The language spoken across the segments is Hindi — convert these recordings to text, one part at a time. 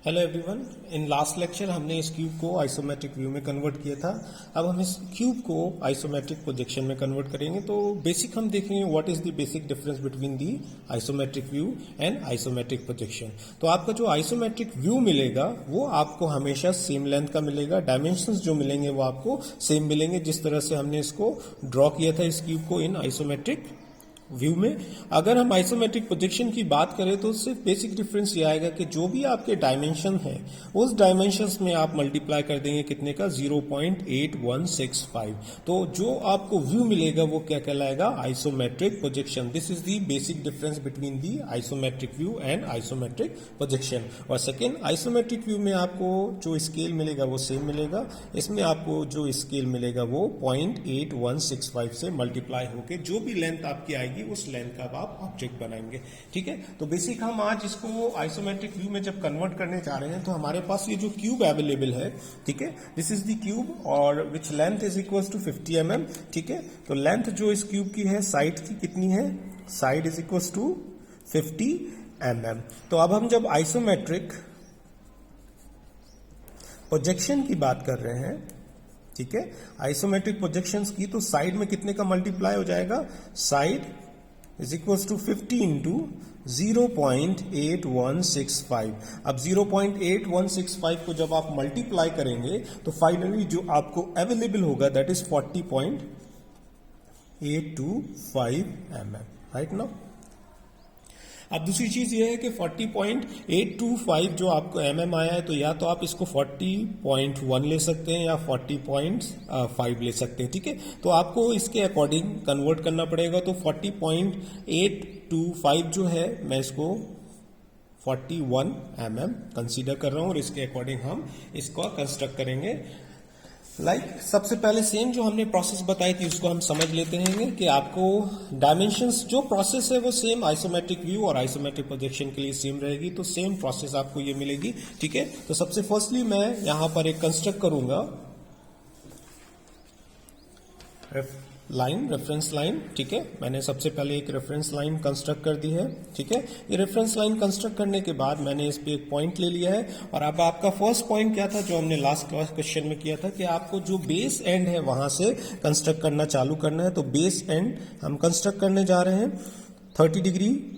Hello everyone. In last lecture हमने इस क्यूब को आइसोमेट्रिक व्यू में कन्वर्ट किया था। अब हम इस क्यूब को आइसोमेट्रिक प्रोजेक्शन में कन्वर्ट करेंगे। तो बेसिक हम देखेंगे what is the basic difference between the isometric view and isometric projection. तो आपका जो आइसोमेट्रिक व्यू मिलेगा वो आपको हमेशा सेम लेंथ का मिलेगा। डायमेंशंस जो मिलेंगे वो आपको सेम मिलेंगे, जिस तरह से हमने इसको ड्रॉ किया था इस क्यूब को इन आइसोमेट्रिक व्यू में। अगर हम आइसोमेट्रिक प्रोजेक्शन की बात करें तो सिर्फ बेसिक डिफरेंस ये आएगा कि जो भी आपके डायमेंशन है उस डायमेंशंस में आप मल्टीप्लाई कर देंगे कितने का 0.8165। तो जो आपको व्यू मिलेगा वो क्या कहलाएगा, isometric projection. This is the basic difference between the isometric view and isometric projection. और सेकेंड, आइसोमेट्रिक व्यू में आपको जो स्केल मिलेगा वो सेम मिलेगा, इसमें आपको जो स्केल मिलेगा वो 0.8165 से मल्टीप्लाई होकर जो भी लेंथ आपकी आएगी उस लेंथ का आप ऑब्जेक्ट बनाएंगे। ठीक है, तो बेसिक हम आज इसको आइसोमेट्रिक व्यू में जब कन्वर्ट करने जा रहे हैं तो हमारे पास ये जो क्यूब अवेलेबल है, ठीक है, दिस इज द क्यूब और which length is equal to 50 mm। ठीक है, तो लेंथ जो इस क्यूब की है साइड की कितनी है, side is equal to 50 mm। तो अब हम जब आइसोमेट्रिक प्रोजेक्शन की बात कर रहे हैं, ठीक है, आइसोमेट्रिक प्रोजेक्शंस की, तो साइड में कितने का मल्टीप्लाई हो जाएगा, side is equal to 50 into 0.8165। अब 0.8165 को जब आप मल्टीप्लाई करेंगे तो फाइनली जो आपको अवेलेबल होगा दैट इज 40.825 mm, राइट ना। अब दूसरी चीज ये है कि 40.825 जो आपको mm आया है, तो या तो आप इसको 40.1 ले सकते हैं या 40.5 ले सकते हैं। ठीक है, तो आपको इसके अकॉर्डिंग कन्वर्ट करना पड़ेगा। तो 40.825 जो है मैं इसको 41 mm कंसीडर कर रहा हूं और इसके अकॉर्डिंग हम इसको कंस्ट्रक्ट करेंगे। सबसे पहले सेम जो हमने प्रोसेस बताई थी उसको हम समझ लेते हैं कि आपको डायमेंशंस जो प्रोसेस है वो सेम आइसोमेट्रिक व्यू और आइसोमेट्रिक प्रोजेक्शन के लिए सेम रहेगी। तो सेम प्रोसेस आपको ये मिलेगी। ठीक है, तो सबसे फर्स्टली मैं यहां पर एक कंस्ट्रक्ट करूंगा लाइन, रेफरेंस लाइन। ठीक है, मैंने सबसे पहले एक रेफरेंस लाइन कंस्ट्रक्ट कर दी है। ठीक है, ये रेफरेंस लाइन कंस्ट्रक्ट करने के बाद मैंने इस पे एक पॉइंट ले लिया है। और अब आपका फर्स्ट पॉइंट क्या था जो हमने लास्ट क्वेश्चन में किया था कि आपको जो बेस एंड है वहां से कंस्ट्रक्ट करना चालू करना है। तो बेस एंड हम कंस्ट्रक्ट करने जा रहे हैं 30 डिग्री।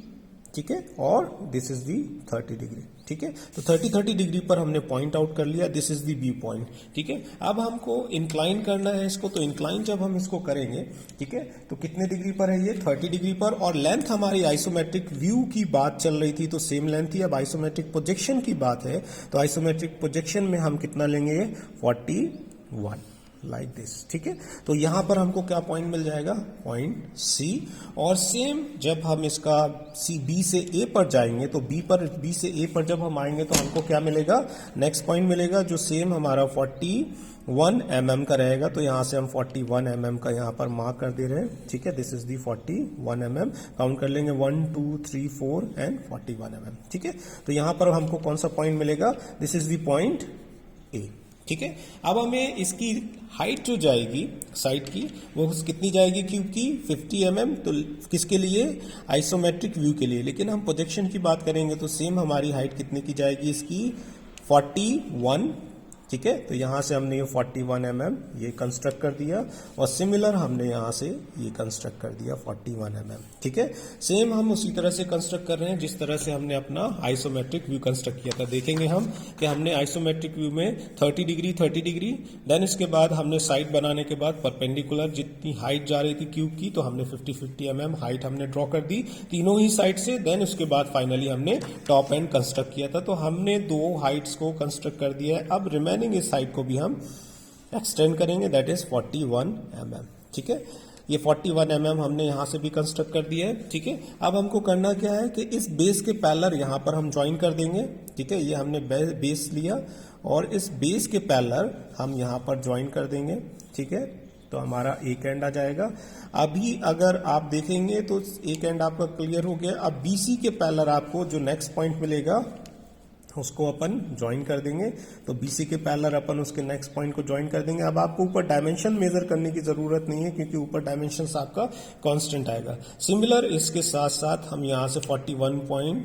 ठीक है, और दिस इज दी 30 डिग्री। ठीक है, तो 30 डिग्री पर हमने पॉइंट आउट कर लिया, this is the B point. ठीक है, अब हमको इंक्लाइन करना है इसको। तो इंक्लाइन जब हम इसको करेंगे, ठीक है, तो कितने डिग्री पर है ये, 30 डिग्री पर। और लेंथ हमारी आइसोमेट्रिक व्यू की बात चल रही थी तो सेम लेंथ थी। अब आइसोमेट्रिक प्रोजेक्शन की बात है तो आइसोमेट्रिक प्रोजेक्शन में हम कितना लेंगे, 41 लाइक दिस। ठीक है, तो यहां पर हमको क्या पॉइंट मिल जाएगा, पॉइंट सी। और सेम जब हम इसका सी बी से ए पर जाएंगे तो बी से ए पर जब हम आएंगे तो हमको क्या मिलेगा, नेक्स्ट पॉइंट मिलेगा जो सेम हमारा 41 mm का रहेगा। तो यहां से हम 41 mm का यहां पर मार्क कर दे रहे हैं। ठीक है, this is the 41 mm। Count कर लेंगे 1 2 3 4 एंड 41 mm। ठीक है, तो यहां पर हमको कौन सा पॉइंट मिलेगा, this is the point A. ठीक है, अब हमें इसकी हाइट जो जाएगी साइड की वो कितनी जाएगी क्यूब की, 50 mm। तो किसके लिए, आइसोमेट्रिक व्यू के लिए। लेकिन हम प्रोजेक्शन की बात करेंगे तो सेम हमारी हाइट कितने की जाएगी इसकी, 41। ठीक है, तो यहां से हमने ये 41 mm ये कंस्ट्रक्ट कर दिया और सिमिलर हमने यहां से ये कंस्ट्रक्ट कर दिया 41 mm। ठीक है, सेम हम उसी तरह से कंस्ट्रक्ट कर रहे हैं जिस तरह से हमने अपना आइसोमेट्रिक व्यू कंस्ट्रक्ट किया था। देखेंगे हम कि हमने आइसोमेट्रिक व्यू में 30 डिग्री, देन इसके बाद हमने साइड बनाने के बाद परपेंडिकुलर जितनी हाइट जा रही थी क्यूब की तो हमने 50 mm हाइट हमने ड्रॉ कर दी तीनों ही साइड से। देन उसके बाद फाइनली हमने टॉप एंड कंस्ट्रक्ट किया था। तो हमने दो हाइट्स को कंस्ट्रक्ट कर दिया है। अब रिमेनिंग इस साइड को भी हम एक्सटेंड करेंगे, दैट इज 41 mm। ठीक है, ये 41 mm हमने यहां से भी कंस्ट्रक्ट कर दिया है। ठीक है, अब हमको करना क्या है कि इस बेस के पैरेलल यहां पर हम ज्वाइन कर देंगे। ठीक है, ये हमने बेस लिया और इस बेस के पैरेलल हम यहां पर ज्वाइन कर देंगे। ठीक है, तो हमारा एक एंड आ जाएगा। अभी अगर आप देखेंगे तो एक एंड आपका क्लियर हो गया। अब बीसी के पैरेलल आपको जो नेक्स्ट पॉइंट मिलेगा उसको अपन ज्वाइन कर देंगे। तो बीसी के पैरेलल अपन उसके नेक्स्ट पॉइंट को ज्वाइन कर देंगे। अब आपको ऊपर डायमेंशन मेजर करने की जरूरत नहीं है क्योंकि ऊपर डायमेंशन आपका कांस्टेंट आएगा। सिमिलर इसके साथ साथ हम यहां से 41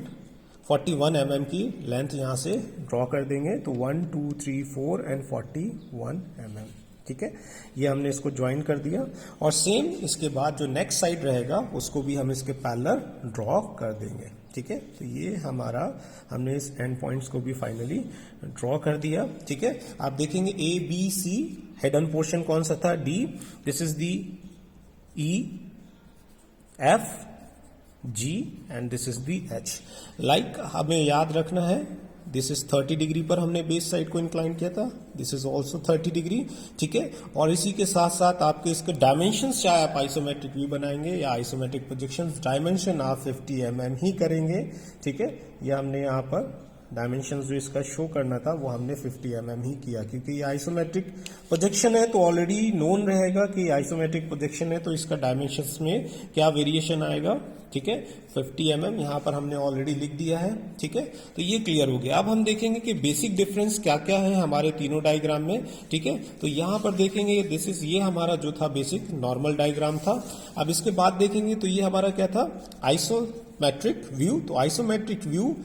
41 mm की लेंथ यहां से ड्रॉ कर देंगे। तो 1 2 3 4 एंड 41 mm, ठीक है। ये हमने इसको ज्वाइन कर दिया और सेम इसके बाद जो नेक्स्ट साइड रहेगा उसको भी हम इसके पैरेलल ड्रॉ कर देंगे, ठीक है। तो ये हमारा हमने इस एंड पॉइंट्स को भी फाइनली ड्रॉ कर दिया, ठीक है। आप देखेंगे A B C hidden portion कौन सा था, D, this is the E F G and this is the H. Like हमें याद रखना है दिस इज 30 डिग्री पर हमने बेस साइड को इंक्लाइन किया था, दिस इज ऑल्सो 30 डिग्री, ठीक है। और इसी के साथ साथ आपके इसके डायमेंशंस, चाहे आप आइसोमेट्रिक व्यू बनाएंगे या आइसोमेट्रिक प्रोजेक्शंस, डायमेंशन आप 50 mm ही करेंगे, ठीक है। ये हमने यहाँ पर डायमेंशंस जो इसका शो करना था वो हमने 50 mm ही किया, क्योंकि ये आइसोमेट्रिक प्रोजेक्शन है तो ऑलरेडी नोन रहेगा कि आइसोमेट्रिक प्रोजेक्शन है तो इसका डायमेंशंस में क्या वेरिएशन आएगा, ठीक है। 50 mm यहां पर हमने ऑलरेडी लिख दिया है, ठीक है। तो ये क्लियर हो गया। अब हम देखेंगे कि बेसिक डिफरेंस क्या क्या है हमारे तीनों डायग्राम में, ठीक है। तो यहां पर देखेंगे दिस इज, ये हमारा जो था बेसिक नॉर्मल डायग्राम था। अब इसके बाद देखेंगे तो ये हमारा क्या था, आइसोमेट्रिक व्यू। तो आइसोमेट्रिक व्यू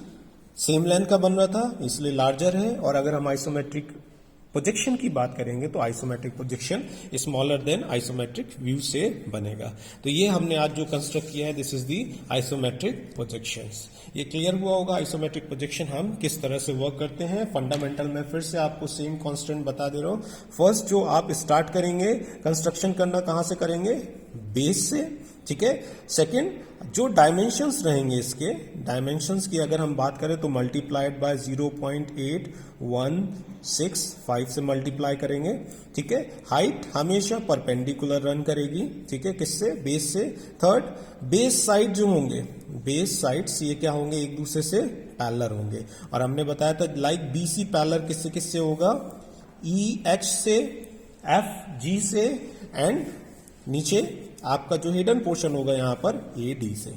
सेम लेंथ का बन रहा था इसलिए लार्जर है, और अगर हम आइसोमेट्रिक प्रोजेक्शन की बात करेंगे तो isometric projection smaller than isometric view से बनेगा। तो ये हमने आज जो कंस्ट्रक्ट किया है this is the isometric projections. ये क्लियर हुआ होगा आइसोमेट्रिक प्रोजेक्शन हम किस तरह से वर्क करते हैं। फंडामेंटल में फिर से आपको सेम कांस्टेंट बता दे रहा हूं। फर्स्ट जो आप स्टार्ट करेंगे कंस्ट्रक्शन करना कहां से करेंगे, बेस से, ठीक है। सेकंड जो डायमेंशंस रहेंगे इसके, डायमेंशंस की अगर हम बात करें तो मल्टीप्लाइड बाय 0.815 से मल्टीप्लाई करेंगे, ठीक है। हाइट हमेशा परपेंडिकुलर रन करेगी, ठीक है, किससे, बेस से। थर्ड बेस साइड जो होंगे, बेस साइड्स ये क्या होंगे, एक दूसरे से पैरेलल होंगे। और हमने बताया था लाइक बीसी पैरेलल किससे किससे होगा, ई एच से, एफ जी से, एंड नीचे आपका जो हिडन पोर्शन होगा यहां पर ए डी से,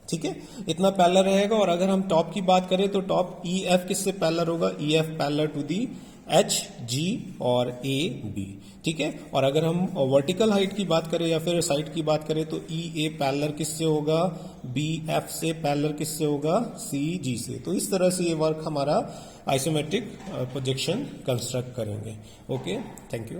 ठीक है। इतना पैरेलल रहेगा। और अगर हम टॉप की बात करें तो टॉप ई एफ किससे पैरेलल होगा, E F parallel to the H G और ए बी, ठीक है। और अगर हम वर्टिकल हाइट की बात करें या फिर साइड की बात करें तो ई ए पैरेलल किससे होगा, बी एफ से पैरेलल किससे होगा, सी जी से। तो इस तरह से ये वर्क हमारा आइसोमेट्रिक प्रोजेक्शन कंस्ट्रक्ट करेंगे। Okay, thank you.